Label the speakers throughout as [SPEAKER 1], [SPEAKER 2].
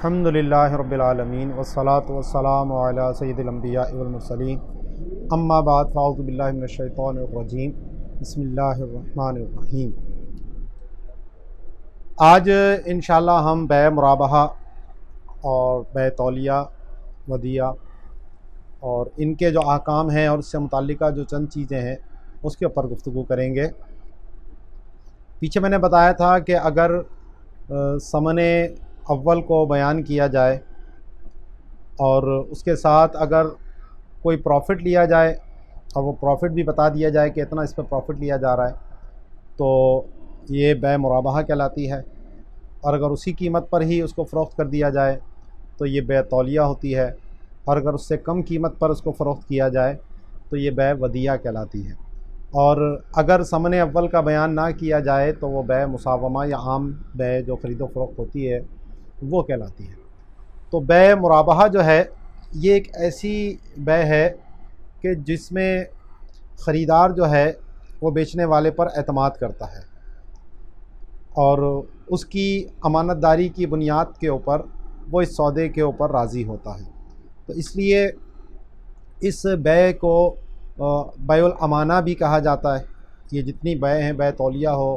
[SPEAKER 1] अल्हम्दुलिल्लाहि रब्बिल आलमीन वस्सलातु वस्सलामु अला सय्यिदिल अंबिया वल मुरसलीन अम्मा बाद फ़अऊज़ु बिल्लाहि मिनश शैतानिर रजीम बिस्मिल्लाहिर रहमानिर रहीम। आज इंशाअल्लाह हम बै मुराबहा और बै तौलिया वदिया और इनके जो अहकाम हैं और इससे मुताल्लिक़ जो चंद चीज़ें हैं उसके ऊपर गुफ्तगू करेंगे। पीछे मैंने बताया था कि अगर समने अव्वल को बयान किया जाए और उसके साथ अगर कोई प्रॉफ़िट लिया जाए और वो प्रॉफ़िट भी बता दिया जाए कि इतना इस पर प्रॉफ़िट लिया जा रहा है तो ये बै मुराबहा कहलाती है। और अगर उसी कीमत पर ही उसको फ़रोख्त कर दिया जाए तो ये बै तौलिया होती है। और अगर उससे कम कीमत पर उसको फ़रोख्त किया जाए तो ये बै वदिया कहलाती है। और अगर समने अव्वल का बयान ना किया जाए तो वो बै मुसावमा या आम बै जो ख़रीदो फ़रोख्त होती है वो कहलाती है। तो बै मुराबहा जो है ये एक ऐसी बै है कि जिसमें ख़रीदार जो है वो बेचने वाले पर एतमाद करता है और उसकी अमानतदारी की बुनियाद के ऊपर वो इस सौदे के ऊपर राज़ी होता है। तो इसलिए इस बै को बैउल अमाना भी कहा जाता है। ये जितनी बै हैं, बै तौलिया हो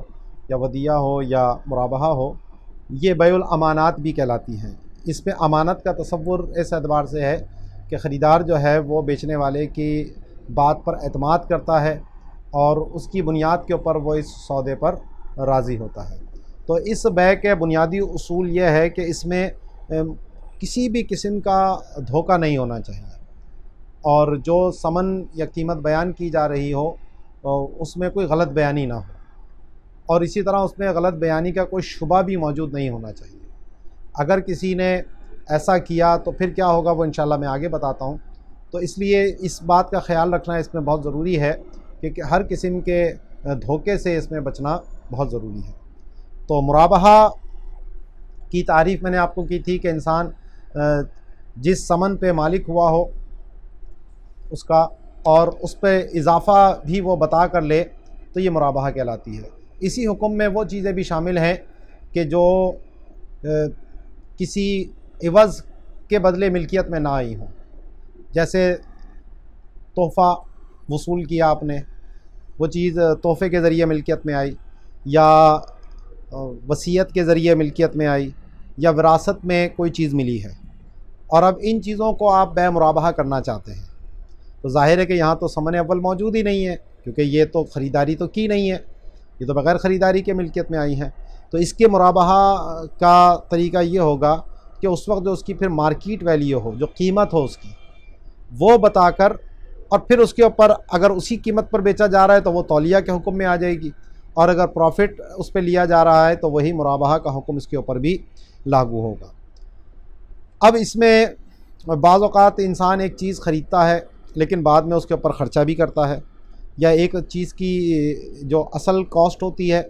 [SPEAKER 1] या वदिया हो या मुराबहा हो, ये बैउल अमानात भी कहलाती हैं। इसमें अमानत का तसव्वुर इस एतबार से है कि ख़रीदार जो है वो बेचने वाले की बात पर एतमाद करता है और उसकी बुनियाद के ऊपर वो इस सौदे पर राज़ी होता है। तो इस बै के बुनियादी उसूल ये है कि इसमें किसी भी किस्म का धोखा नहीं होना चाहिए और जो समन या कीमत बयान की जा रही हो उसमें कोई गलत बयानी ना हो और इसी तरह उसमें गलत बयानी का कोई शुबा भी मौजूद नहीं होना चाहिए। अगर किसी ने ऐसा किया तो फिर क्या होगा वो इंशाल्लाह मैं आगे बताता हूँ। तो इसलिए इस बात का ख़्याल रखना इसमें बहुत ज़रूरी है कि हर किस्म के धोखे से इसमें बचना बहुत ज़रूरी है। तो मुराबहा की तारीफ़ मैंने आपको की थी कि इंसान जिस समन पे मालिक हुआ हो उसका और उस पर इजाफ़ा भी वो बता कर ले तो ये मुराबहा कहलाती है। इसी हुक्म में वो चीज़ें भी शामिल हैं कि जो किसी इवज़ के बदले मिल्कियत में ना आई हों। जैसे तोहफ़ा वसूल किया आपने, वो चीज़ तोहफ़े के ज़रिए मिल्कियत में आई या वसीयत के ज़रिए मिल्कियत में आई या विरासत में कोई चीज़ मिली है और अब इन चीज़ों को आप बै मुराबहा करना चाहते हैं तो ज़ाहिर है कि यहाँ तो समन अव्वल मौजूद ही नहीं है क्योंकि ये तो ख़रीदारी तो की नहीं है, ये तो बग़ैर ख़रीदारी के मिल्कियत में आई हैं। तो इसके मुराबहा का तरीका ये होगा कि उस वक्त जो उसकी फिर मार्केट वैल्यू हो, जो कीमत हो उसकी, वो बताकर और फिर उसके ऊपर अगर उसी कीमत पर बेचा जा रहा है तो वो तौलिया के हुक्म में आ जाएगी और अगर प्रॉफ़िट उस पर लिया जा रहा है तो वही मुराबहा का हुक्म इसके ऊपर भी लागू होगा। अब इसमें बाज़ औक़ात इंसान एक चीज़ ख़रीदता है लेकिन बाद में उसके ऊपर ख़र्चा भी करता है या एक चीज़ की जो असल कॉस्ट होती है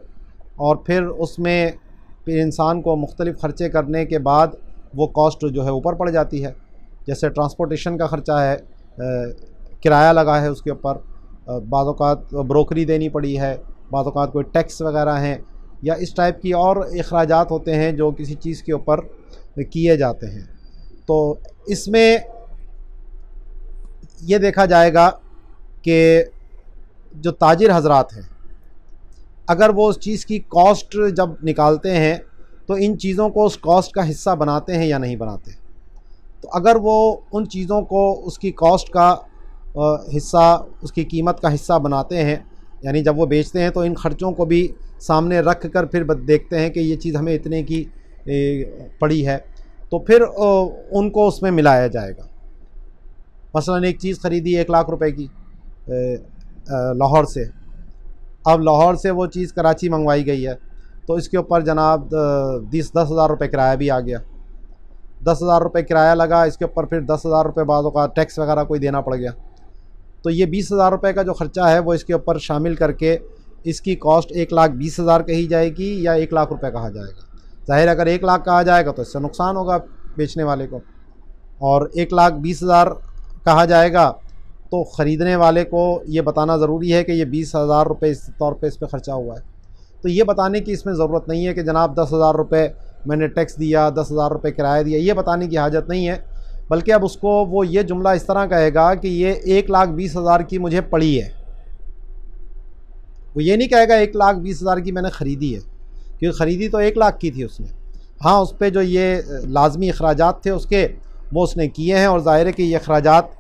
[SPEAKER 1] और फिर उसमें फिर इंसान को मुख्तलिफ़ ख़र्चे करने के बाद वो कॉस्ट जो है ऊपर पड़ जाती है। जैसे ट्रांसपोर्टेशन का ख़र्चा है, किराया लगा है उसके ऊपर, बाज़ औक़ात ब्रोकरी देनी पड़ी है, बाज़ औक़ात कोई टैक्स वग़ैरह हैं या इस टाइप की और अखराजात होते हैं जो किसी चीज़ के ऊपर किए जाते हैं। तो इसमें ये देखा जाएगा कि जो ताजिर हज़रात हैं अगर वो उस चीज़ की कॉस्ट जब निकालते हैं तो इन चीज़ों को उस कॉस्ट का हिस्सा बनाते हैं या नहीं बनाते। तो अगर वो उन चीज़ों को उसकी कॉस्ट का हिस्सा, उसकी कीमत का हिस्सा बनाते हैं, यानी जब वो बेचते हैं तो इन ख़र्चों को भी सामने रख कर फिर देखते हैं कि ये चीज़ हमें इतने की पड़ी है तो फिर उनको उसमें मिलाया जाएगा। मसलन एक चीज़ ख़रीदी 1 लाख रुपए की लाहौर से, अब लाहौर से वो चीज़ कराची मंगवाई गई है तो इसके ऊपर जनाब 10,000 रुपये किराया भी आ गया। 10,000 रुपये किराया लगा, इसके ऊपर फिर 10,000 रुपये बाज़ों का टैक्स वगैरह कोई देना पड़ गया तो ये 20,000 रुपये का जो ख़र्चा है वो इसके ऊपर शामिल करके इसकी कॉस्ट 1,20,000 कही जाएगी या 1 लाख रुपये कहा जाएगा। ज़ाहिर अगर 1 लाख कहा जाएगा तो इससे नुकसान होगा बेचने वाले को और 1,20,000 कहा जाएगा तो ख़रीदने वाले को ये बताना ज़रूरी है कि ये 20,000 रुपये इस तौर पे इस पर ख़र्चा हुआ है। तो ये बताने की इसमें ज़रूरत नहीं है कि जनाब 10,000 रुपये मैंने टैक्स दिया, 10,000 रुपये किराया दिया, ये बताने की हाजत नहीं है। बल्कि अब उसको वो ये जुमला इस तरह कहेगा कि ये 1,20,000 की मुझे पड़ी है। वो ये नहीं कहेगा 1,20,000 की मैंने ख़रीदी है, क्योंकि ख़रीदी तो 1,00,000 की थी उसने। हाँ, उस पर जो ये लाजमी अखराजात थे उसके, वो उसने किए हैं, और ज़ाहिर है कि ये अखराजात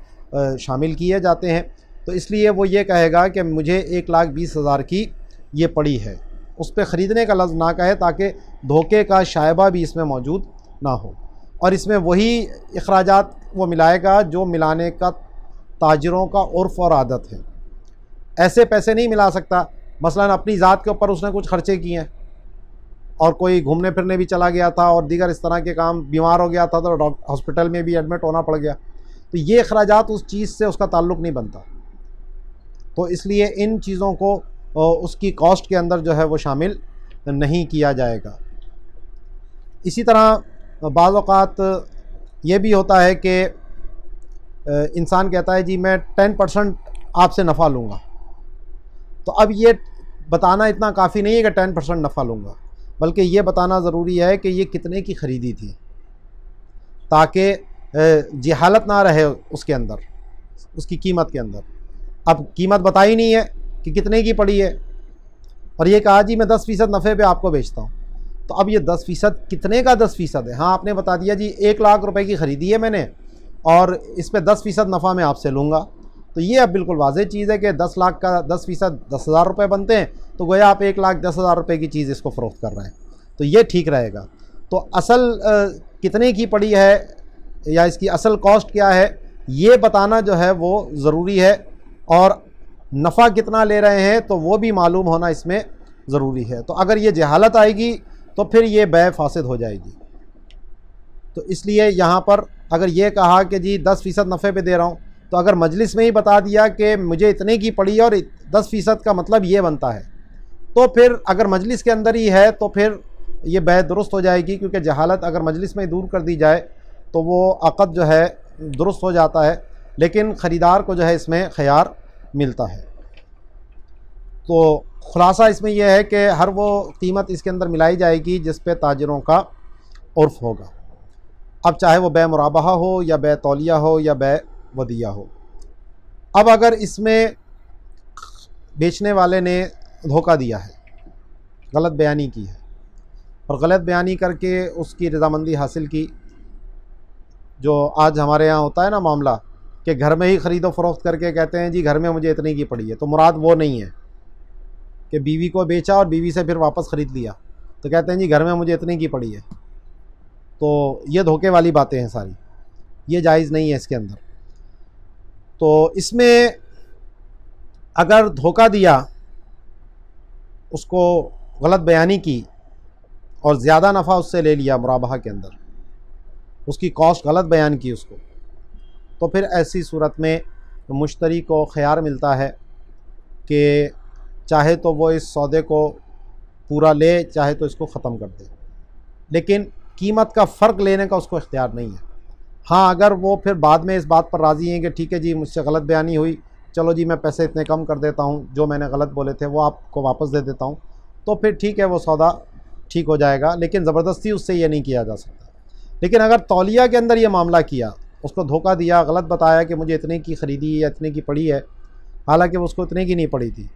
[SPEAKER 1] शामिल किए जाते हैं। तो इसलिए वो ये कहेगा कि मुझे 1,20,000 की ये पड़ी है। उस पर ख़रीदने का लफ्ज़ ना कहे, ताकि धोखे का शायबा भी इसमें मौजूद ना हो। और इसमें वही अखराजात वो मिलाएगा जो मिलाने का ताजरों का उर्फ़ और आदत है। ऐसे पैसे नहीं मिला सकता, मसलन अपनी ज़ात के ऊपर उसने कुछ खर्चे किए हैं, और कोई घूमने फिरने भी चला गया था, और दीगर इस तरह के काम, बीमार हो गया था तो हॉस्पिटल में भी एडमिट होना पड़ गया, तो ये अखराजात उस चीज़ से उसका ताल्लुक़ नहीं बनता। तो इसलिए इन चीज़ों को उसकी कॉस्ट के अंदर जो है वो शामिल नहीं किया जाएगा। इसी तरह बाज़ औक़ात ये भी होता है कि इंसान कहता है जी मैं 10% आपसे नफ़ा लूँगा। तो अब ये बताना इतना काफ़ी नहीं है कि 10% नफ़ा लूँगा, बल्कि ये बताना ज़रूरी है कि ये कितने की ख़रीदी थी, ताकि जहालत ना रहे उसके अंदर, उसकी कीमत के अंदर। अब कीमत बताई नहीं है कि कितने की पड़ी है, और ये कहा जी मैं 10% नफ़े पे आपको बेचता हूँ। तो अब ये 10% कितने का 10% है? हाँ, आपने बता दिया जी 1,00,000 रुपए की ख़रीदी है मैंने, और इस पर 10% नफ़ा मैं आपसे लूँगा। तो ये अब बिल्कुल वाज़ेह चीज़ है कि 10 लाख का 10% 10,000 रुपये बनते हैं, तो गोया आप 1,10,000 रुपये की चीज़ इसको फ़रोख्त कर रहे हैं, तो ये ठीक रहेगा। तो असल कितने की पड़ी है या इसकी असल कॉस्ट क्या है, ये बताना जो है वो ज़रूरी है, और नफ़ा कितना ले रहे हैं तो वो भी मालूम होना इसमें ज़रूरी है। तो अगर ये जहालत आएगी तो फिर ये बै फासिद हो जाएगी। तो इसलिए यहाँ पर अगर ये कहा कि जी 10% नफ़े पे दे रहा हूँ, तो अगर मजलिस में ही बता दिया कि मुझे इतने की पड़ी और 10% का मतलब ये बनता है, तो फिर अगर मजलिस के अंदर ही है तो फिर ये बै दुरुस्त हो जाएगी, क्योंकि जहालत अगर मजलिस में ही दूर कर दी जाए तो वो अक़द जो है दुरुस्त हो जाता है, लेकिन ख़रीदार को जो है इसमें ख़यार मिलता है। तो ख़ुलासा इसमें यह है कि हर वो कीमत इसके अंदर मिलाई जाएगी जिस पे ताजिरों का उर्फ़ होगा। अब चाहे वो बै मुराबहा हो या बै तौलिया हो या बै वदिया हो। अब अगर इसमें बेचने वाले ने धोखा दिया है, गलत बयानी की है, और गलत बयानी करके उसकी रज़ामंदी हासिल की, जो आज हमारे यहाँ होता है ना मामला कि घर में ही ख़रीदो फ़रोख्त करके कहते हैं जी घर में मुझे इतने की पड़ी है, तो मुराद वो नहीं है कि बीवी को बेचा और बीवी से फिर वापस ख़रीद लिया, तो कहते हैं जी घर में मुझे इतने की पड़ी है। तो ये धोखे वाली बातें हैं सारी, ये जायज़ नहीं है इसके अंदर। तो इसमें अगर धोखा दिया, उसको गलत बयानी की और ज़्यादा नफ़ा उससे ले लिया मुराबहा के अंदर, उसकी कॉस्ट गलत बयान की उसको, तो फिर ऐसी सूरत में मुश्तरी को ख़यार मिलता है कि चाहे तो वो इस सौदे को पूरा ले, चाहे तो इसको ख़त्म कर दे, लेकिन कीमत का फ़र्क लेने का उसको इख्तियार नहीं है। हाँ, अगर वो फिर बाद में इस बात पर राज़ी हैं कि ठीक है जी मुझसे गलत बयानी हुई, चलो जी मैं पैसे इतने कम कर देता हूँ, जो मैंने गलत बोले थे वो आपको वापस दे देता हूँ, तो फिर ठीक है वो सौदा ठीक हो जाएगा, लेकिन ज़बरदस्ती उससे ये नहीं किया जा सकता। लेकिन अगर तौलिया के अंदर ये मामला किया, उसको धोखा दिया, गलत बताया कि मुझे इतने की ख़रीदी या इतने की पड़ी है, हालांकि उसको इतने की नहीं पड़ी थी,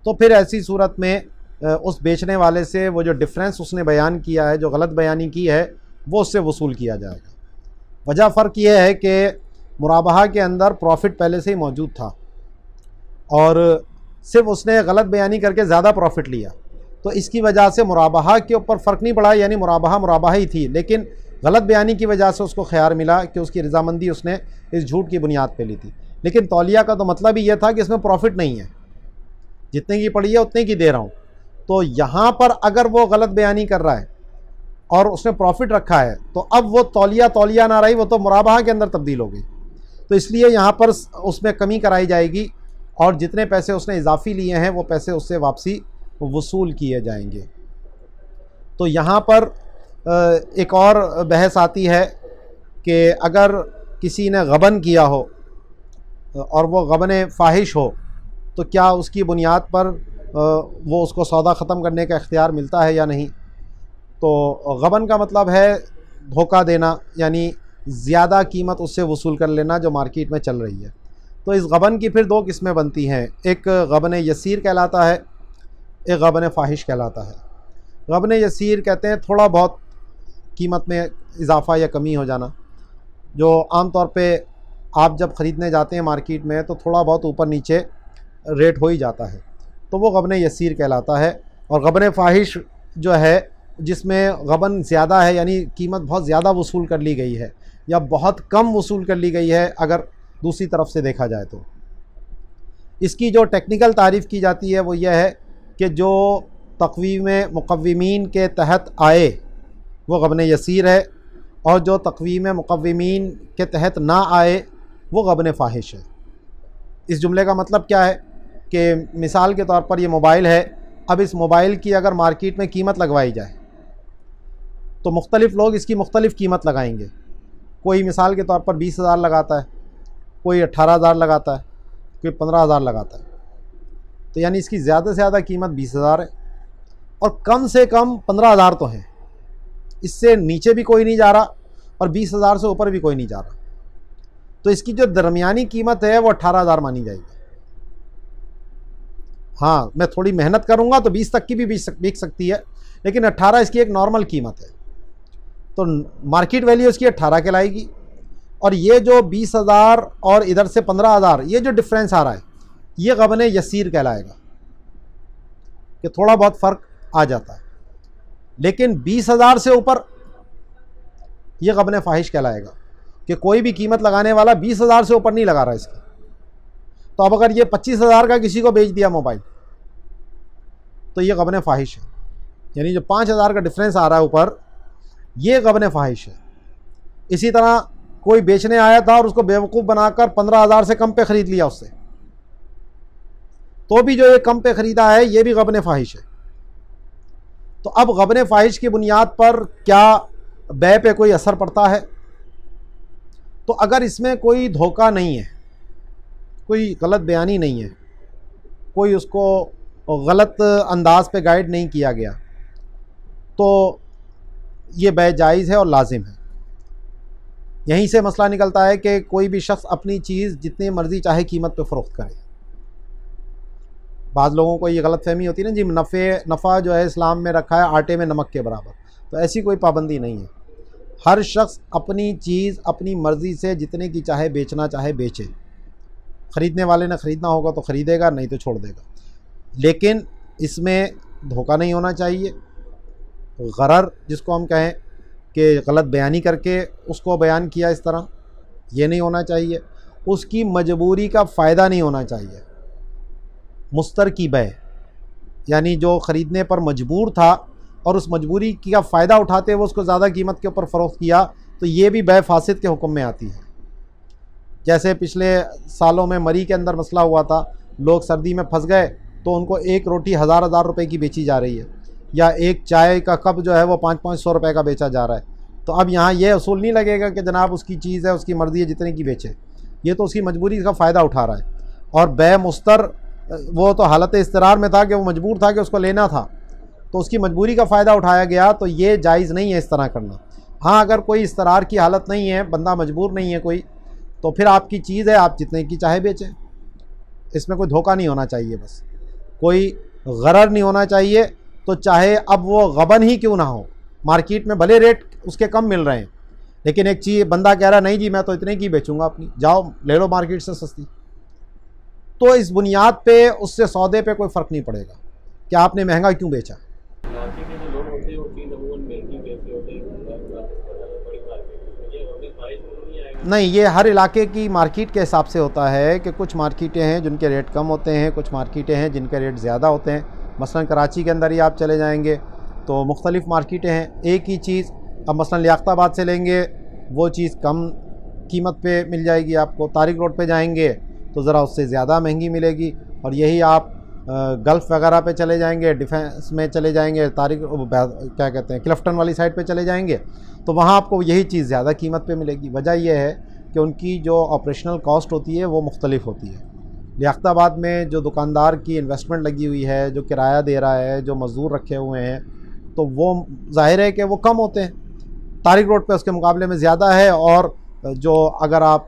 [SPEAKER 1] तो फिर ऐसी सूरत में उस बेचने वाले से वो जो डिफरेंस उसने बयान किया है, जो गलत बयानी की है, वो उससे वसूल किया जाएगा। वजह फ़र्क ये है कि मुराबहा के अंदर प्रॉफिट पहले से ही मौजूद था, और सिर्फ उसने गलत बयानी करके ज़्यादा प्रॉफिट लिया, तो इसकी वजह से मुराबहा के ऊपर फ़र्क नहीं पड़ा, यानी मुराबहा ही थी, लेकिन गलत बयानी की वजह से उसको ख्याल मिला कि उसकी रज़ामंदी उसने इस झूठ की बुनियाद पे ली थी। लेकिन तौलिया का तो मतलब ही यह था कि इसमें प्रॉफिट नहीं है, जितने की पड़ी है उतने की दे रहा हूँ। तो यहाँ पर अगर वो गलत बयानी कर रहा है और उसने प्रॉफिट रखा है, तो अब वो तौलिया ना रही, वो तो मुराबहा के अंदर तब्दील हो गई। तो इसलिए यहाँ पर उसमें कमी कराई जाएगी, और जितने पैसे उसने इजाफ़ी लिए हैं वो पैसे उससे वापसी वसूल किए जाएंगे। तो यहाँ पर एक और बहस आती है कि अगर किसी ने गबन किया हो और वो गबन फ़ाहिश हो, तो क्या उसकी बुनियाद पर वो उसको सौदा ख़त्म करने का इख्तियार मिलता है या नहीं। तो गबन का मतलब है धोखा देना, यानी ज़्यादा कीमत उससे वसूल कर लेना जो मार्केट में चल रही है। तो इस गबन की फिर दो किस्में बनती हैं, एक गबन यसीर कहलाता है, एक गबन फ़ाहिश कहलाता है। गबन यसीर कहते हैं थोड़ा बहुत कीमत में इजाफ़ा या कमी हो जाना, जो आम तौर पे आप जब ख़रीदने जाते हैं मार्केट में तो थोड़ा बहुत ऊपर नीचे रेट हो ही जाता है, तो वो गबन यसीर कहलाता है। और गबन फ़ाहिश जो है जिसमें गबन ज़्यादा है, यानी कीमत बहुत ज़्यादा वसूल कर ली गई है या बहुत कम वसूल कर ली गई है अगर दूसरी तरफ से देखा जाए तो। इसकी जो टेक्निकल तारीफ़ की जाती है वो यह है कि जो तक़वीम मुक़व्विमीन के तहत आए वो गबन यसीर है, और जो तक़वीम मुक़व्विमीन के तहत ना आए वो गबन फ़ाहिश है। इस जुमले का मतलब क्या है कि मिसाल के तौर पर ये मोबाइल है, अब इस मोबाइल की अगर मार्केट में कीमत लगवाई जाए तो मुख्तलिफ़ लोग इसकी मुख्तलिफ़ कीमत लगाएंगे। कोई मिसाल के तौर पर 20,000 लगाता है, कोई 18,000 लगाता है, कोई 15,000 लगाता है। तो यानी इसकी ज़्यादा से ज़्यादा कीमत 20,000 है और कम से कम 15,000 तो है, इससे नीचे भी कोई नहीं जा रहा और 20,000 से ऊपर भी कोई नहीं जा रहा। तो इसकी जो दरमियानी कीमत है वो 18,000 मानी जाएगी। हाँ, मैं थोड़ी मेहनत करूँगा तो 20 तक की भी बिक सकती है, लेकिन 18 इसकी एक नॉर्मल कीमत है, तो मार्केट वैल्यू इसकी 18 कहलाएगी। और ये जो 20,000 और इधर से 15,000 ये जो डिफरेंस आ रहा है ये गबन यसीर कहलाएगा, कि थोड़ा बहुत फ़र्क आ जाता है। लेकिन 20,000 से ऊपर ये गबन फ़ाहिश कहलाएगा कि कोई भी कीमत लगाने वाला 20,000 से ऊपर नहीं लगा रहा इसकी। तो अब अगर ये 25,000 का किसी को बेच दिया मोबाइल तो ये गबन फ़ाहिश है, यानी जो 5,000 का डिफरेंस आ रहा है ऊपर ये गबन फ़ाहिश है। इसी तरह कोई बेचने आया था और उसको बेवकूफ़ बनाकर 15,000 से कम पे ख़रीद लिया उससे, तो भी जो ये कम पे ख़रीदा है ये भी गबन फ़ाहिश है। तो अब गबन फ़ाहिश की बुनियाद पर क्या बै पे कोई असर पड़ता है? तो अगर इसमें कोई धोखा नहीं है, कोई गलत बयानी नहीं है, कोई उसको गलत अंदाज पे गाइड नहीं किया गया, तो ये बै जायज़ है और लाजिम है। यहीं से मसला निकलता है कि कोई भी शख्स अपनी चीज़ जितनी मर्ज़ी चाहे कीमत पे फ़रोख्त करे। बाज़ लोगों को ये गलत फहमी होती है ना जी, नफ़ा जो है इस्लाम में रखा है आटे में नमक के बराबर, तो ऐसी कोई पाबंदी नहीं है। हर शख्स अपनी चीज़ अपनी मर्ज़ी से जितने की चाहे बेचना चाहे बेचे, ख़रीदने वाले ने ख़रीदना होगा तो ख़रीदेगा, नहीं तो छोड़ देगा। लेकिन इसमें धोखा नहीं होना चाहिए, गरर जिसको हम कहें कि गलत बयानी करके उसको बयान किया इस तरह, ये नहीं होना चाहिए। उसकी मजबूरी का फ़ायदा नहीं होना चाहिए। मुस्तर की बै, यानी जो ख़रीदने पर मजबूर था और उस मजबूरी का फ़ायदा उठाते हुए उसको ज़्यादा कीमत के ऊपर फ़रोख्त किया, तो ये भी बै फासिद के हुक्म में आती है। जैसे पिछले सालों में मरी के अंदर मसला हुआ था, लोग सर्दी में फंस गए तो उनको एक रोटी हज़ार रुपए की बेची जा रही है, या एक चाय का कप जो है वो 500-500 रुपए का बेचा जा रहा है। तो अब यहाँ ये असूल नहीं लगेगा कि जनाब उसकी चीज़ है, उसकी मर्ज़ी है जितने की बेचे, ये तो उसकी मजबूरी का फ़ायदा उठा रहा है। और बै मुस्तर वो तो हालत इस्तरार में था कि वो मजबूर था कि उसको लेना था, तो उसकी मजबूरी का फ़ायदा उठाया गया, तो ये जायज़ नहीं है इस तरह करना। हाँ, अगर कोई इस्तरार की हालत नहीं है, बंदा मजबूर नहीं है कोई, तो फिर आपकी चीज़ है, आप जितने की चाहे बेचें, इसमें कोई धोखा नहीं होना चाहिए, बस कोई गरर नहीं होना चाहिए। तो चाहे अब वो गबन ही क्यों ना हो, मार्केट में भले रेट उसके कम मिल रहे हैं, लेकिन एक चीज़ बंदा कह रहा नहीं जी मैं तो इतने की बेचूंगा अपनी, जाओ ले लो मार्केट से सस्ती, तो इस बुनियाद पे उससे सौदे पे कोई फ़र्क नहीं पड़ेगा कि आपने महंगा क्यों बेचा। नहीं, ये हर इलाके की मार्केट के हिसाब से होता है कि कुछ मार्केटें हैं जिनके रेट कम होते हैं, कुछ मार्केटें हैं जिनके रेट ज़्यादा होते हैं। मसलन कराची के अंदर ही आप चले जाएंगे तो मुख्तलिफ़ मार्केटें हैं, एक ही चीज़ अब मसलन लियाक़ताबाद से लेंगे वो चीज़ कम कीमत पे मिल जाएगी आपको, तारिक रोड पे जाएंगे तो ज़रा उससे ज़्यादा महंगी मिलेगी, और यही आप गल्फ़ वगैरह पे चले जाएंगे, डिफेंस में चले जाएंगे, तारिक क्या कहते हैं क्लिफ्टन वाली साइड पे चले जाएंगे तो वहाँ आपको यही चीज़ ज़्यादा कीमत पे मिलेगी। वजह यह है कि उनकी जो ऑपरेशनल कॉस्ट होती है वो मुख्तलिफ होती है। लियाक़ताबाद में जो दुकानदार की इन्वेस्टमेंट लगी हुई है, जो किराया दे रहा है, जो मज़दूर रखे हुए हैं, तो वो ज़ाहिर है कि वो कम होते हैं। तारिक रोड पे उसके मुकाबले में ज़्यादा है, और जो अगर आप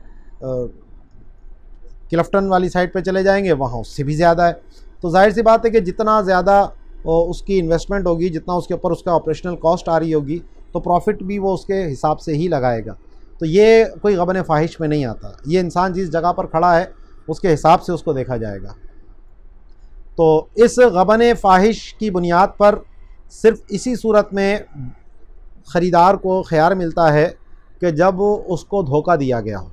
[SPEAKER 1] क्लिफ्टन वाली साइड पे चले जाएंगे वहाँ उससे भी ज़्यादा है। तो जाहिर सी बात है कि जितना ज़्यादा उसकी इन्वेस्टमेंट होगी, जितना उसके ऊपर उसका ऑपरेशनल कॉस्ट आ रही होगी, तो प्रॉफिट भी वो उसके हिसाब से ही लगाएगा। तो ये कोई गबन फ़ाहिश में नहीं आता, ये इंसान जिस जगह पर खड़ा है उसके हिसाब से उसको देखा जाएगा। तो इस गबन फ़ाहिश की बुनियाद पर सिर्फ़ इसी सूरत में ख़रीदार को ख़ियार मिलता है कि जब उसको धोखा दिया गया हो,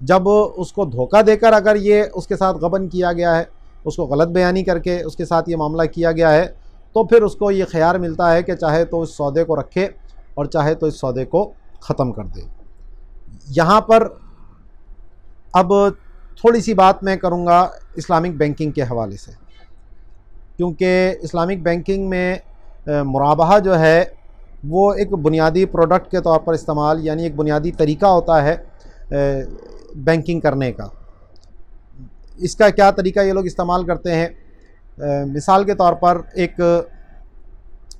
[SPEAKER 1] जब उसको धोखा देकर अगर ये उसके साथ गबन किया गया है, उसको गलत बयानी करके उसके साथ ये मामला किया गया है, तो फिर उसको ये ख़ियार मिलता है कि चाहे तो इस सौदे को रखे और चाहे तो इस सौदे को ख़त्म कर दे। यहाँ पर अब थोड़ी सी बात मैं करूँगा इस्लामिक बैंकिंग के हवाले से, क्योंकि इस्लामिक बैंकिंग में मुराबहा जो है वो एक बुनियादी प्रोडक्ट के तौर पर इस्तेमाल, यानी एक बुनियादी तरीका होता है बैंकिंग करने का। इसका क्या तरीका ये लोग इस्तेमाल करते हैं, मिसाल के तौर पर एक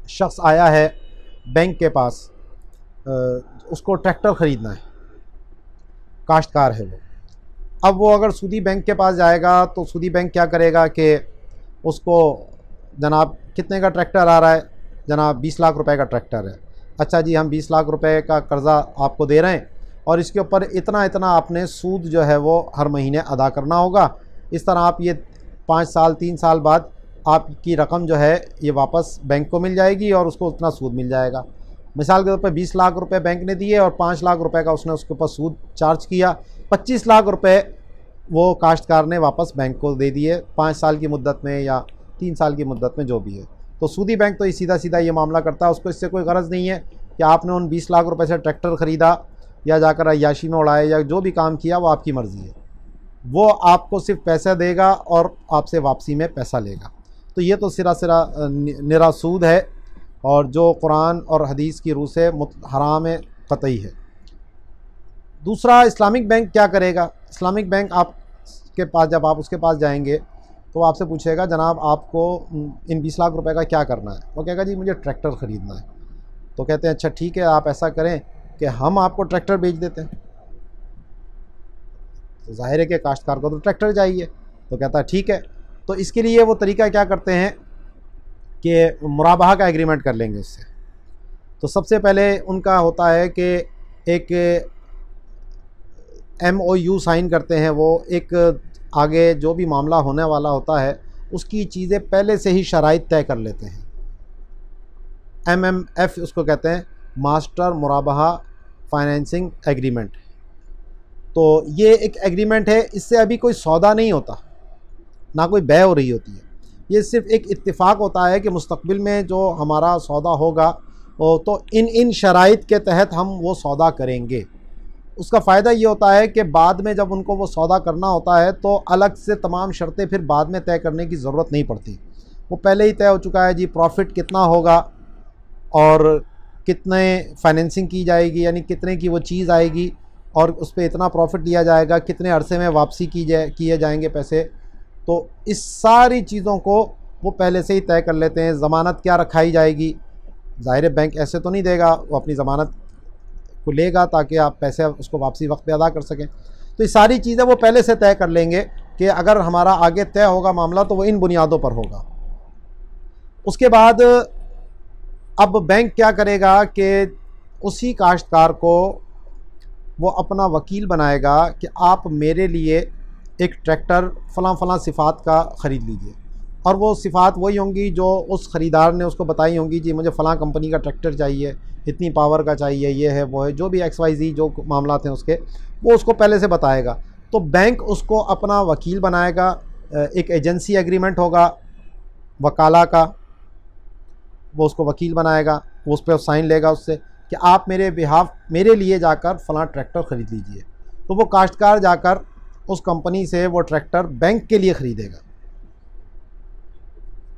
[SPEAKER 1] शख्स आया है बैंक के पास, उसको ट्रैक्टर ख़रीदना है, काश्तकार है वो। अब वो अगर सूदी बैंक के पास जाएगा तो सूदी बैंक क्या करेगा कि उसको, जनाब कितने का ट्रैक्टर आ रहा है, जनाब 20 लाख रुपए का ट्रैक्टर है। अच्छा जी, हम 20 लाख रुपए का कर्ज़ा आपको दे रहे हैं और इसके ऊपर इतना इतना आपने सूद जो है वो हर महीने अदा करना होगा। इस तरह आप ये 5 साल 3 साल बाद आपकी रकम जो है ये वापस बैंक को मिल जाएगी और उसको उतना सूद मिल जाएगा। मिसाल के तौर पर 20 लाख रुपए बैंक ने दिए और 5 लाख रुपए का उसने उसके ऊपर सूद चार्ज किया, 25 लाख रुपए वो काश्तकार ने वापस बैंक को दे दिए 5 साल की मुद्दत में या 3 साल की मुद्दत में, जो भी है। तो सूदी बैंक तो सीधा सीधा ये मामला करता है, उसको इससे कोई गरज नहीं है कि आपने उन 20 लाख रुपए से ट्रैक्टर ख़रीदा या जाकर अय्याशी में उड़ाए या जो भी काम किया वो आपकी मर्ज़ी है। वो आपको सिर्फ पैसा देगा और आपसे वापसी में पैसा लेगा। तो ये तो सिरा सिरा निरा सूद है और जो कुरान और हदीस की रूह से हराम है, कतई है। दूसरा, इस्लामिक बैंक क्या करेगा। इस्लामिक बैंक आपके पास, जब आप उसके पास जाएंगे तो आपसे पूछेगा जनाब आपको इन 20 लाख रुपए का क्या करना है। वो कहेगा जी मुझे ट्रैक्टर ख़रीदना है। तो कहते हैं अच्छा ठीक है, आप ऐसा करें कि हम आपको ट्रैक्टर बेच देते हैं। तो ज़ाहिर है कि काश्तकार को तो ट्रैक्टर चाहिए। तो कहता है ठीक है। तो इसके लिए वो तरीका क्या करते हैं कि मुराबाहा का एग्रीमेंट कर लेंगे उससे। तो सबसे पहले उनका होता है कि एक MOU साइन करते हैं। वो एक आगे जो भी मामला होने वाला होता है उसकी चीज़ें पहले से ही शराइत तय कर लेते हैं। MMF उसको कहते हैं, मास्टर मुराबाहा फाइनेंसिंग एग्रीमेंट। तो ये एक एग्रीमेंट है, इससे अभी कोई सौदा नहीं होता, ना कोई बै हो रही होती है। ये सिर्फ एक इत्तिफाक होता है कि मुस्तकबिल में जो हमारा सौदा होगा तो इन शराइत के तहत हम वो सौदा करेंगे। उसका फ़ायदा ये होता है कि बाद में जब उनको वो सौदा करना होता है तो अलग से तमाम शर्तें फिर बाद में तय करने की ज़रूरत नहीं पड़ती। वो पहले ही तय हो चुका है जी, प्रॉफिट कितना होगा और कितने फाइनेंसिंग की जाएगी, यानी कितने की वो चीज़ आएगी और उस पर इतना प्रॉफिट लिया जाएगा, कितने अरसे में वापसी किए जाएंगे पैसे। तो इस सारी चीज़ों को वो पहले से ही तय कर लेते हैं। ज़मानत क्या रखाई जाएगी, ज़ाहिर बैंक ऐसे तो नहीं देगा, वो अपनी ज़मानत को लेगा ताकि आप पैसे उसको वापसी वक्त पे अदा कर सकें। तो ये सारी चीज़ें वो पहले से तय कर लेंगे कि अगर हमारा आगे तय होगा मामला तो वो इन बुनियादों पर होगा। उसके बाद अब बैंक क्या करेगा कि उसी काश्तकार को वो अपना वकील बनाएगा कि आप मेरे लिए एक ट्रैक्टर फ़लाँ फ़लाँ सिफ़ात का ख़रीद लीजिए, और वो सिफ़ात वही होंगी जो उस ख़रीदार ने उसको बताई होंगी। जी मुझे फ़लाँ कंपनी का ट्रैक्टर चाहिए, इतनी पावर का चाहिए, ये है वो है, जो भी XYZ जो मामला थे उसके, वो उसको पहले से बताएगा। तो बैंक उसको अपना वकील बनाएगा, एक एजेंसी एग्रीमेंट होगा वकाला का, वो उसको वकील बनाएगा, वो उस पर साइन लेगा उससे कि आप मेरे लिए जाकर फ़लाँ ट्रैक्टर ख़रीद लीजिए। तो वो काश्तकार जाकर उस कंपनी से वो ट्रैक्टर बैंक के लिए ख़रीदेगा,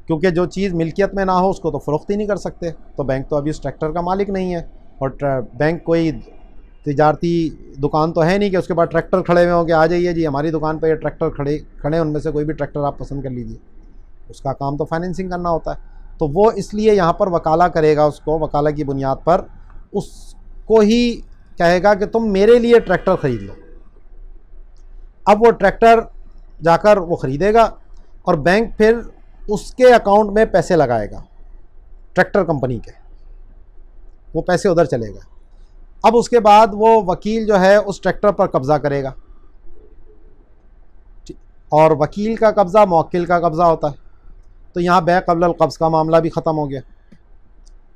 [SPEAKER 1] क्योंकि जो चीज़ मिल्कियत में ना हो उसको तो फ़रोख्त ही नहीं कर सकते। तो बैंक तो अभी उस ट्रैक्टर का मालिक नहीं है, और बैंक कोई तिजारती दुकान तो है नहीं कि उसके बाद ट्रैक्टर खड़े हुए हों कि आ जाइए जी हमारी दुकान पर ये ट्रैक्टर खड़े उनमें से कोई भी ट्रैक्टर आप पसंद कर लीजिए। उसका काम तो फाइनेंसिंग करना होता है। तो वो इसलिए यहाँ पर वकाला करेगा, उसको वकाला की बुनियाद पर उसको ही कहेगा कि तुम मेरे लिए ट्रैक्टर ख़रीद लो। अब वो ट्रैक्टर जाकर वो ख़रीदेगा और बैंक फिर उसके अकाउंट में पैसे लगाएगा, ट्रैक्टर कंपनी के, वो पैसे उधर चलेगा। अब उसके बाद वो वकील जो है उस ट्रैक्टर पर कब्ज़ा करेगा, और वकील का कब्ज़ा मुवक्किल का कब्ज़ा होता है। तो यहाँ बै क़ब्ल क़ब्ज़ का मामला भी ख़त्म हो गया।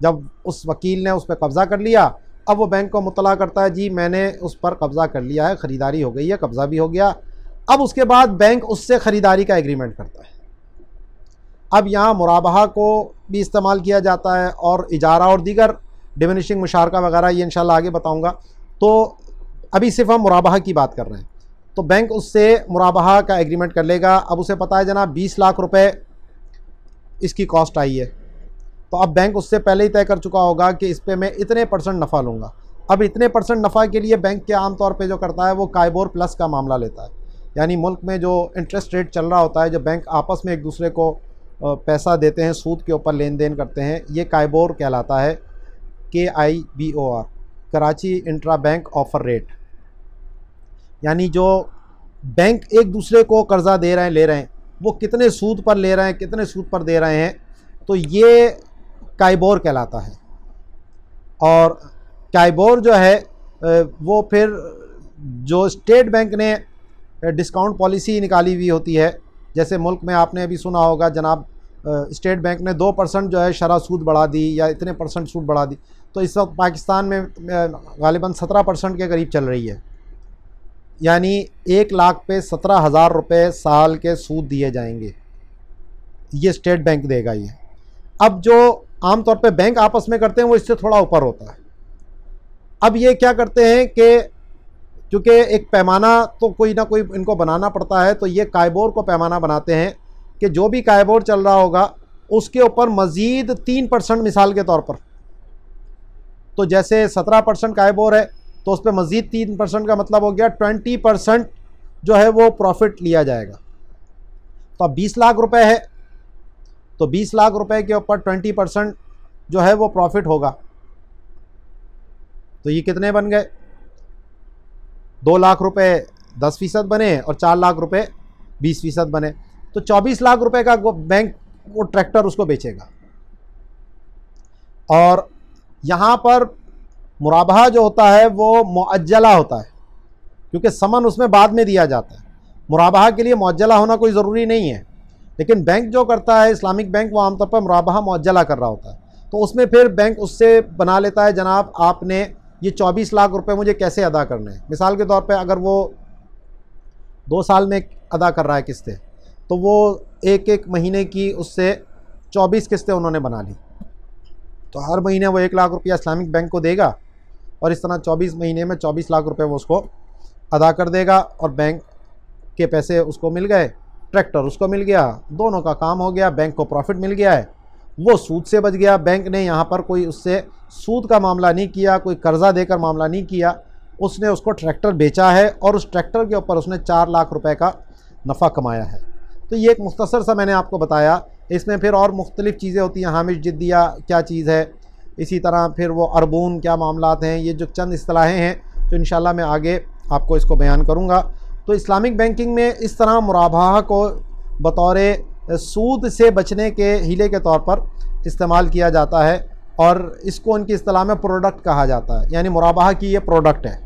[SPEAKER 1] जब उस वकील ने उस पर कब्ज़ा कर लिया, अब वो बैंक को मुतला करता है, जी मैंने उस पर कब्ज़ा कर लिया है, ख़रीदारी हो गई है, कब्ज़ा भी हो गया। अब उसके बाद बैंक उससे ख़रीदारी का एग्रीमेंट करता है। अब यहाँ मुराबहा को भी इस्तेमाल किया जाता है और इजारा और दीगर डिमिनिशिंग मुशारका वगैरह, ये इंशाल्लाह आगे बताऊँगा। तो अभी सिर्फ हम मुराबहा की बात कर रहे हैं। तो बैंक उससे मुराबहा का एग्रीमेंट कर लेगा। अब उसे पता है जनाब 20 लाख रुपए इसकी कॉस्ट आई है, तो अब बैंक उससे पहले ही तय कर चुका होगा कि इस पर मैं इतने % नफ़ा लूँगा। अब इतने % नफ़ा के लिए बैंक के आम तौर पे जो करता है वो काइबोर प्लस का मामला लेता है, यानी मुल्क में जो इंटरेस्ट रेट चल रहा होता है, जो बैंक आपस में एक दूसरे को पैसा देते हैं, सूद के ऊपर लेन देन करते हैं, ये काइबोर कहलाता है, KIBOR, Karachi intra bank offer rate. यानी जो बैंक एक दूसरे को कर्ज़ा दे रहे हैं, ले रहे हैं, वो कितने सूद पर ले रहे हैं, कितने सूद पर दे रहे हैं, तो ये काइबोर कहलाता है। और काइबोर जो है वो फिर जो स्टेट बैंक ने डिस्काउंट पॉलिसी निकाली हुई होती है, जैसे मुल्क में आपने अभी सुना होगा जनाब स्टेट बैंक ने 2% जो है शरह सूद बढ़ा दी या इतने % सूद बढ़ा दी, तो इस वक्त पाकिस्तान में गालिबन 17% के करीब चल रही है। यानी 1 लाख पे 17,000 रुपये साल के सूद दिए जाएंगे, ये स्टेट बैंक देगा ये। अब जो आम तौर पे बैंक आपस में करते हैं वो इससे थोड़ा ऊपर होता है। अब ये क्या करते हैं कि क्योंकि एक पैमाना तो कोई ना कोई इनको बनाना पड़ता है, तो ये काइबोर को पैमाना बनाते हैं कि जो भी काइबोर चल रहा होगा उसके ऊपर मज़ीद 3% मिसाल के तौर पर, तो जैसे 17% काइबोर है तो उस पर मज़ीद 3% का मतलब हो गया 20% जो है वो प्रॉफिट लिया जाएगा। तो अब 20 लाख रुपए है, तो 20 लाख रुपए के ऊपर 20% जो है वो प्रॉफिट होगा, तो ये कितने बन गए? 2 लाख रुपए 10% बने और 4 लाख रुपए 20% बने, तो 24 लाख रुपए का बैंक वो ट्रैक्टर उसको बेचेगा। और यहाँ पर मुराबहा जो होता है वो मुअज्जला होता है, क्योंकि समन उसमें बाद में दिया जाता है। मुराबहा के लिए मुअज्जला होना कोई ज़रूरी नहीं है, लेकिन बैंक जो करता है, इस्लामिक बैंक, वो आमतौर पर मुराबहा मुअज्जला कर रहा होता है। तो उसमें फिर बैंक उससे बना लेता है, जनाब आपने ये 24 लाख रुपए मुझे कैसे अदा करने हैं। मिसाल के तौर पे अगर वो 2 साल में अदा कर रहा है किस्तें, तो वो एक महीने की उससे 24 किस्तें उन्होंने बना ली, तो हर महीने वो 1 लाख रुपया इस्लामिक बैंक को देगा और इस तरह 24 महीने में 24 लाख रुपए वो उसको अदा कर देगा और बैंक के पैसे उसको मिल गए, ट्रैक्टर उसको मिल गया, दोनों का काम हो गया, बैंक को प्रॉफिट मिल गया है, वो सूद से बच गया। बैंक ने यहाँ पर कोई उससे सूद का मामला नहीं किया, कोई कर्ज़ा देकर मामला नहीं किया, उसने उसको ट्रैक्टर बेचा है और उस ट्रैक्टर के ऊपर उसने 4 लाख रुपए का नफ़ा कमाया है। तो ये एक मुख्तसर सा मैंने आपको बताया। इसमें फिर और मुख्तलिफ़ चीज़ें होती हैं, हामिश जिद्दिया क्या चीज़ है, इसी तरह फिर वो अरबून क्या मामलात हैं, ये जो चंद इस्तिलाहें हैं, तो इंशाल्लाह मैं आगे आपको इसको बयान करूँगा। तो इस्लामिक बैंकिंग में इस तरह मुराबहा को बतौर सूद से बचने के हीले के तौर पर इस्तेमाल किया जाता है और इसको उनकी इस्तिलाह में प्रोडक्ट कहा जाता है, यानी मुराबहा की ये प्रोडक्ट है।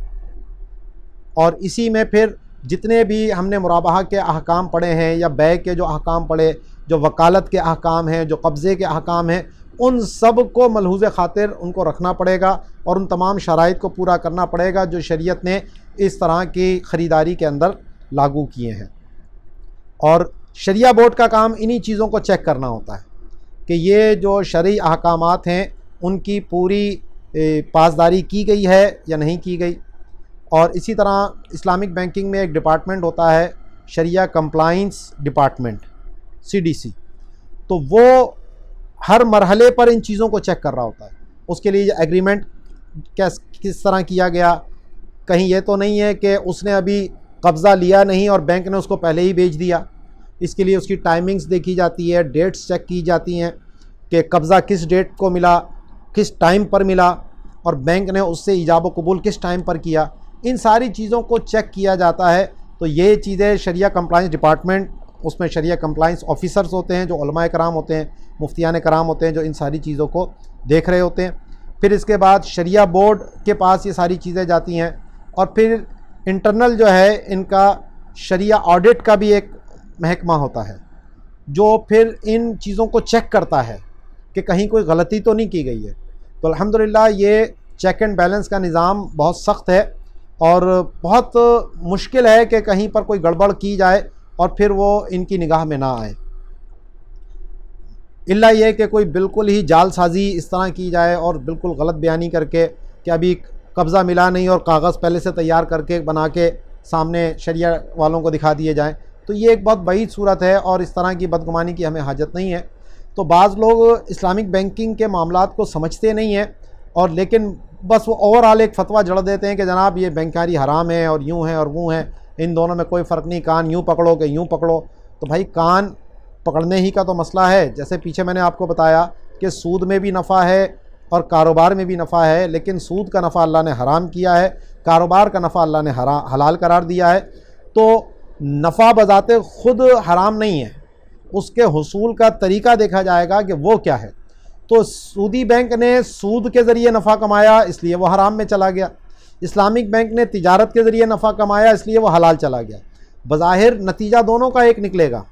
[SPEAKER 1] और इसी में फिर जितने भी हमने मुराबहा के अहकाम पढ़े हैं या बै के जो अहकाम पढ़े, जो वकालत के अहकाम हैं, जो कब्ज़े के अहकाम हैं, उन सब को मलहूज़ ख़ातिर उनको रखना पड़ेगा और उन तमाम शराइत को पूरा करना पड़ेगा जो शरीयत ने इस तरह की ख़रीदारी के अंदर लागू किए हैं। और शरिया बोर्ड का काम इन्हीं चीज़ों को चेक करना होता है कि ये जो शरई अहकामात हैं उनकी पूरी पासदारी की गई है या नहीं की गई। और इसी तरह इस्लामिक बैंकिंग में एक डिपार्टमेंट होता है शरिया कंप्लाइंस डिपार्टमेंट, CDC, तो वो हर मरहले पर इन चीज़ों को चेक कर रहा होता है। उसके लिए एग्रीमेंट किस तरह किया गया, कहीं ये तो नहीं है कि उसने अभी कब्ज़ा लिया नहीं और बैंक ने उसको पहले ही बेच दिया। इसके लिए उसकी टाइमिंग्स देखी जाती है, डेट्स चेक की जाती हैं कि कब्ज़ा किस डेट को मिला, किस टाइम पर मिला, और बैंक ने उससे ईजाब व कबूल किस टाइम पर किया, इन सारी चीज़ों को चेक किया जाता है। तो ये चीज़ें शरिया कंप्लाइंस डिपार्टमेंट, उसमें शरिया कंप्लाइंस ऑफिसर्स होते हैं जो उलमाए कराम होते हैं, मुफ्तियान कराम होते हैं, जो इन सारी चीज़ों को देख रहे होते हैं। फिर इसके बाद शरिया बोर्ड के पास ये सारी चीज़ें जाती हैं, और फिर इंटरनल जो है इनका शरिया ऑडिट का भी एक महकमा होता है जो फिर इन चीज़ों को चेक करता है कि कहीं कोई गलती तो नहीं की गई है। तो अल्हम्दुलिल्लाह ये चेक एंड बैलेंस का निज़ाम बहुत सख्त है और बहुत मुश्किल है कि कहीं पर कोई गड़बड़ की जाए और फिर वो इनकी निगाह में ना आए। इल्ला ये कि कोई बिल्कुल ही जालसाजी इस तरह की जाए और बिल्कुल गलत बयानी करके कि अभी कब्ज़ा मिला नहीं और कागज़ पहले से तैयार करके बना के सामने शरिया वालों को दिखा दिए जाएं, तो ये एक बहुत बईद सूरत है और इस तरह की बदगुमानी की हमें हाजत नहीं है। तो बाज़ लोग इस्लामिक बैंकिंग के मामलात को समझते नहीं हैं और लेकिन बस वो ओवरऑल एक फ़तवा जड़ देते हैं कि जनाब ये बैंकारी हराम है और यूँ है और वो है, इन दोनों में कोई फ़र्क नहीं, कान यूँ पकड़ो कि यूँ पकड़ो। तो भाई कान पकड़ने ही का तो मसला है। जैसे पीछे मैंने आपको बताया कि सूद में भी नफ़ा है और कारोबार में भी नफ़ा है, लेकिन सूद का नफ़ा अल्लाह ने हराम किया है, कारोबार का नफ़ा अल्लाह ने हलाल करार दिया है। तो नफ़ा बज़ाते ख़ुद हराम नहीं है, उसके हुसूल का तरीका देखा जाएगा कि वो क्या है। तो सूदी बैंक ने सूद के ज़रिए नफ़ा कमाया इसलिए वो हराम में चला गया, इस्लामिक बैंक ने तिजारत के ज़रिए नफ़ा कमाया इसलिए वो हलाल चला गया। बज़ाहिर नतीजा दोनों का एक निकलेगा।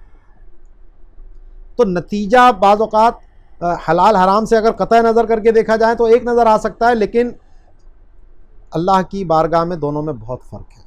[SPEAKER 1] तो नतीजा बाज़ औक़ात हलाल हराम से अगर क़तई नज़र करके देखा जाए तो एक नज़र आ सकता है, लेकिन अल्लाह की बारगाह में दोनों में बहुत फ़र्क है।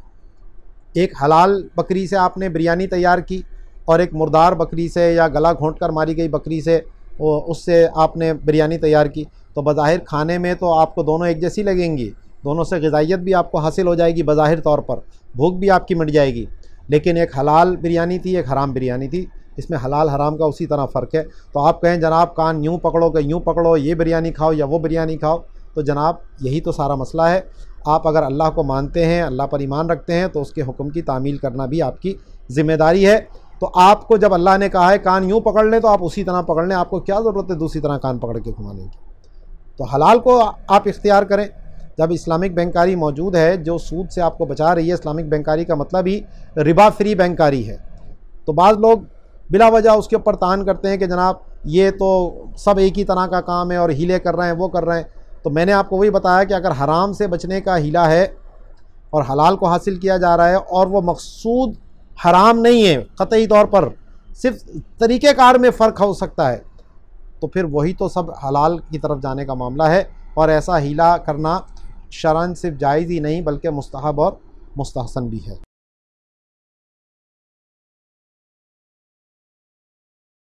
[SPEAKER 1] एक हलाल बकरी से आपने बिरयानी तैयार की और एक मुर्दार बकरी से या गला घोंट कर मारी गई बकरी से उससे आपने बिरयानी तैयार की, तो बज़ाहिर खाने में तो आपको दोनों एक जैसी लगेंगी, दोनों से ग़िज़ाइयत भी आपको हासिल हो जाएगी, बज़ाहिर तौर पर भूख भी आपकी मिट जाएगी। लेकिन एक हलाल बिरयानी थी, एक हराम बिरयानी थी, इसमें हलाल हराम का उसी तरह फ़र्क है। तो आप कहें जनाब कान यूँ पकड़ो कि यूँ पकड़ो, ये बिरयानी खाओ या वो बिरयानी खाओ, तो जनाब यही तो सारा मसला है। आप अगर अल्लाह को मानते हैं, अल्लाह पर ईमान रखते हैं, तो उसके हुक्म की तामील करना भी आपकी ज़िम्मेदारी है। तो आपको जब अल्लाह ने कहा है कान यूँ पकड़ लें तो आप उसी तरह पकड़ लें, आपको क्या ज़रूरत है दूसरी तरह कान पकड़ के घुमाने की। तो हलाल को आप इख्तियार करें। जब इस्लामिक बैंकारी मौजूद है जो सूद से आपको बचा रही है, इस्लामिक बैंकारी का मतलब ही रिबा फ्री बैंकारी है, तो बाज़ लोग बिला वजह उसके ऊपर तान करते हैं कि जनाब ये तो सब एक ही तरह का काम है और हीले कर रहे हैं, वो कर रहे हैं। तो मैंने आपको वही बताया कि अगर हराम से बचने का हीला है और हलाल को हासिल किया जा रहा है और वो मकसूद हराम नहीं है, क़तई तौर पर सिर्फ तरीक़ेकार में फ़र्क हो सकता है, तो फिर वही तो सब हलाल की तरफ जाने का मामला है। और ऐसा हीला करना शरअन सिर्फ जायज़ ही नहीं बल्कि मुस्तहब और मुस्तहसन भी है।